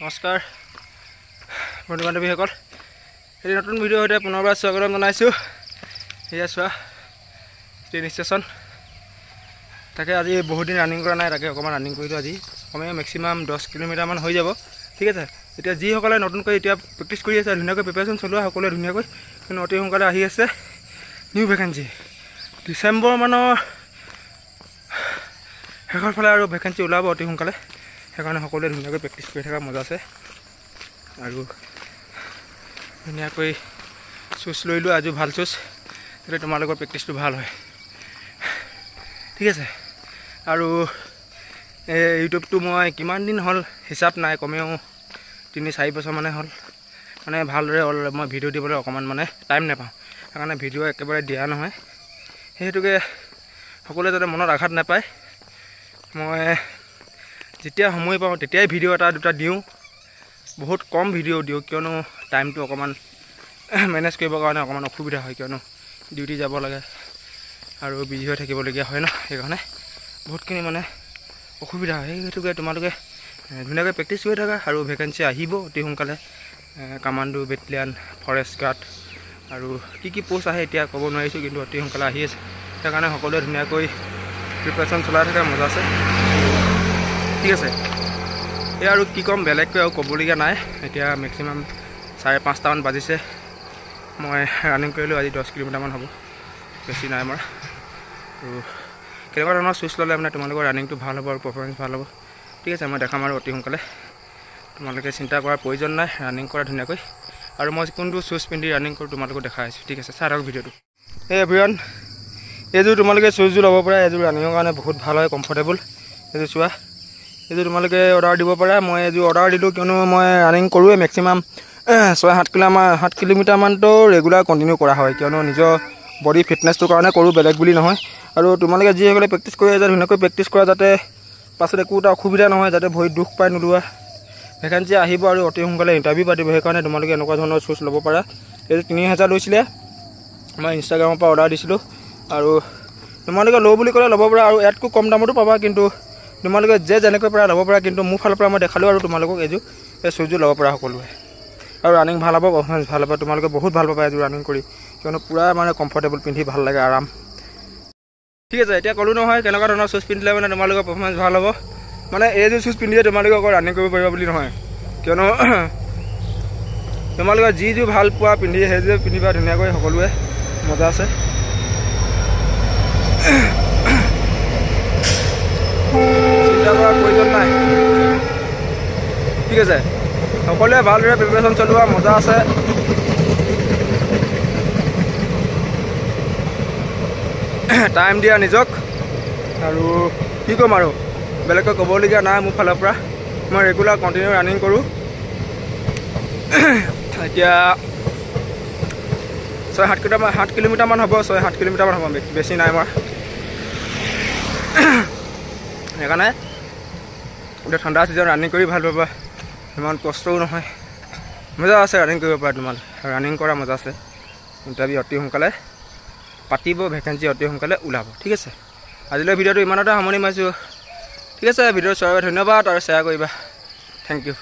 নমস্কাৰ বন্ধু বান্ধৱীসকল, এই নতুন ভিডিঅ' সৈতে পুনৰবাৰ স্বাগতম জনাইছোঁ। এয়া চোৱা ট্ৰেইন ষ্টেচন। তাকে আজি বহুত দিন ৰানিং কৰা নাই, তাকে অকণমান ৰানিং কৰিলোঁ। আজি কমেও মেক্সিমাম 10 কিলোমিটাৰমান হৈ যাব। ঠিক আছে, এতিয়া যিসকলে নতুনকৈ এতিয়া প্ৰেক্টিছ কৰি আছে, ধুনীয়াকৈ প্ৰিপেৰেশ্যন চলোৱা সকলোৱে ধুনীয়াকৈ, কিন্তু অতি সোনকালে আহি আছে নিউ ভেকেঞ্চি। ডিচেম্বৰ মানৰ শেষৰ ফালে আৰু ভেকেঞ্চি ওলাব অতি সোনকালে। সেইকাৰণে সকলোৱে ধুনীয়াকৈ প্ৰেক্টিছ কৰি থকা মজা আছে। আৰু ধুনীয়াকৈ চুজ লৈ লোৱা, আজিও ভাল চুজ, যাতে তোমালোকৰ প্ৰেক্টিছটো ভাল হয়। ঠিক আছে, আৰু ইউটিউবটো মই কিমান দিন হ'ল হিচাপ নাই, কমেও 3-4 বছৰ মানে হ'ল। মানে ভালদৰে মই ভিডিঅ' দিবলৈ অকণমান মানে টাইম নাপাওঁ, সেইকাৰণে ভিডিঅ' একেবাৰে দিয়া নহয়। সেইহেতুকে সকলোৱে যাতে মনত আঘাত নাপায়, মই যেতিয়া সময় পাওঁ তেতিয়াই ভিডিঅ' এটা দুটা দিওঁ। বহুত কম ভিডিঅ' দিওঁ, কিয়নো টাইমটো অকণমান মেনেজ কৰিবৰ কাৰণে অকণমান অসুবিধা হয়, কিয়নো ডিউটি যাব লাগে আৰু বিজি হৈ থাকিবলগীয়া হয় ন। সেইকাৰণে বহুতখিনি মানে অসুবিধা হয়। সেইহেতুকে তোমালোকে ধুনীয়াকৈ প্ৰেক্টিছ কৰি থাকা, আৰু ভেকেঞ্চি আহিব অতি সোনকালে। কামাণ্ডো, বেটেলিয়ান, ফৰেষ্ট গাৰ্ড আৰু কি প'ষ্ট আহে এতিয়া ক'ব নোৱাৰিছোঁ, কিন্তু অতি সোনকালে আহি আছে। সেইকাৰণে সকলোৱে ধুনীয়াকৈ প্ৰিপেৰেশ্যন চলাই থকা মজা আছে। ঠিক আছে, এই আৰু কি ক'ম, বেলেগকৈ আৰু ক'বলগীয়া নাই। এতিয়া মেক্সিমাম 5:30মান বাজিছে। মই ৰানিং কৰিলোঁ আজি 10 কিলোমিটাৰমান হ'ব, বেছি নাই আমাৰ। আৰু কেনেকুৱা ধৰণৰ চুজ ল'লে মানে তোমালোকৰ ৰানিংটো ভাল হ'ব আৰু পাৰফৰ্মেঞ্চ ভাল হ'ব। ঠিক আছে, মই দেখাম আৰু অতি সোনকালে। তোমালোকে চিন্তা কৰাৰ প্ৰয়োজন নাই, ৰানিং কৰা ধুনীয়াকৈ। আৰু মই কোনটো চুজ পিন্ধি ৰানিং কৰোঁ তোমালোকক দেখাই আছোঁ। ঠিক আছে, চাই থাকক ভিডিঅ'টো। এই এভৰিৱান, এইযোৰ তোমালোকে চুজযোৰ ল'ব পৰা। এইযোৰ ৰানিঙৰ কাৰণে বহুত ভাল হয়, কমফৰ্টেবল। এইযোৰ চোৱা, এইযোৰ তোমালোকে অৰ্ডাৰ দিব পাৰা। মই এইযোৰ অৰ্ডাৰ দিলোঁ, কিয়নো মই ৰানিং কৰোঁৱে মেক্সিমাম 6-7 কিলোমিটাৰমানটো ৰেগুলাৰ কণ্টিনিউ কৰা হয়, কিয়নো নিজৰ বডি ফিটনেছটোৰ কাৰণে কৰোঁ, বেলেগ বুলি নহয়। আৰু তোমালোকে যিসকলে প্ৰেক্টিছ কৰি আছে, ধুনীয়াকৈ প্ৰেক্টিছ কৰা, যাতে পাছত একো এটা অসুবিধা নহয়, যাতে ভৰিত দুখ পাই নোলোৱা। ভেকেঞ্চি আহিব আৰু অতি সোনকালে ইণ্টাৰভিউ পাতিব, সেইকাৰণে তোমালোকে এনেকুৱা ধৰণৰ চুজ ল'ব পাৰা। এইযোৰ 3000 লৈছিলে, মই ইনষ্টাগ্ৰামৰ পৰা অৰ্ডাৰ দিছিলোঁ। আৰু তোমালোকে লওঁ বুলি ক'লে ল'ব পাৰা, আৰু ইয়াতকৈ কম দামতো পাবা, কিন্তু তোমালোকে যেনেকৈ পৰা ল'ব পাৰা। কিন্তু মোৰ ফালৰ পৰা মই দেখালোঁ আৰু তোমালোকক এই চুজযোৰ ল'ব পৰা সকলোৱে। আৰু ৰানিং ভাল হ'ব, পাৰফৰ্মেঞ্চ ভাল হ'ব, তোমালোকে বহুত ভাল পাবা এইযোৰ ৰানিং কৰি, কিয়নো পূৰা মানে কমফৰ্টেবল, পিন্ধি ভাল লাগে, আৰাম। ঠিক আছে, এতিয়া ক'লোঁ নহয় কেনেকুৱা ধৰণৰ চুজ পিন্ধিলে মানে তোমালোকৰ পাৰফৰ্মেঞ্চ ভাল হ'ব। মানে এইযোৰ চুজ পিন্ধিলে তোমালোকে অকল ৰানিং কৰিব পাৰিবা বুলি নহয়, কিয়নো তোমালোকে যিযোৰ ভাল পোৱা পিন্ধি সেইযোৰ পিন্ধিবা ধুনীয়াকৈ, সকলোৱে মজা আছে। চিন্তা কৰাৰ প্ৰয়োজন নাই। ঠিক আছে, সকলোৱে ভালদৰে প্ৰিপেৰেশ্যন চলোৱা, মজা আছে। টাইম দিয়া নিজক, আৰু কি ক'ম আৰু বেলেগকৈ ক'বলগীয়া নাই মোৰ ফালৰ পৰা। মই ৰেগুলাৰ কণ্টিনিউ ৰানিং কৰোঁ। এতিয়া 6-7 কিলোমিটাৰমান হ'ব, 6-7 কিলোমিটাৰমান হ'ব, বেছি নাই আমাৰ। সেইকাৰণে এতিয়া ঠাণ্ডা ছিজন ৰানিং কৰি ভাল পাবা, ইমান কষ্টও নহয়, মজা আছে ৰানিং কৰিব পাৰা। তোমালোকে ৰানিং কৰা মজা আছে। ইণ্টাৰভিউ অতি সোনকালে পাতিব, ভেকেঞ্চি অতি সোনকালে ওলাব। ঠিক আছে, আজিলৈ ভিডিঅ'টো ইমানতে সামৰণি মাৰিছোঁ। ঠিক আছে, ভিডিঅ' চোৱাৰ বাবে ধন্যবাদ, আৰু শ্বেয়াৰ কৰিবা। Thank U.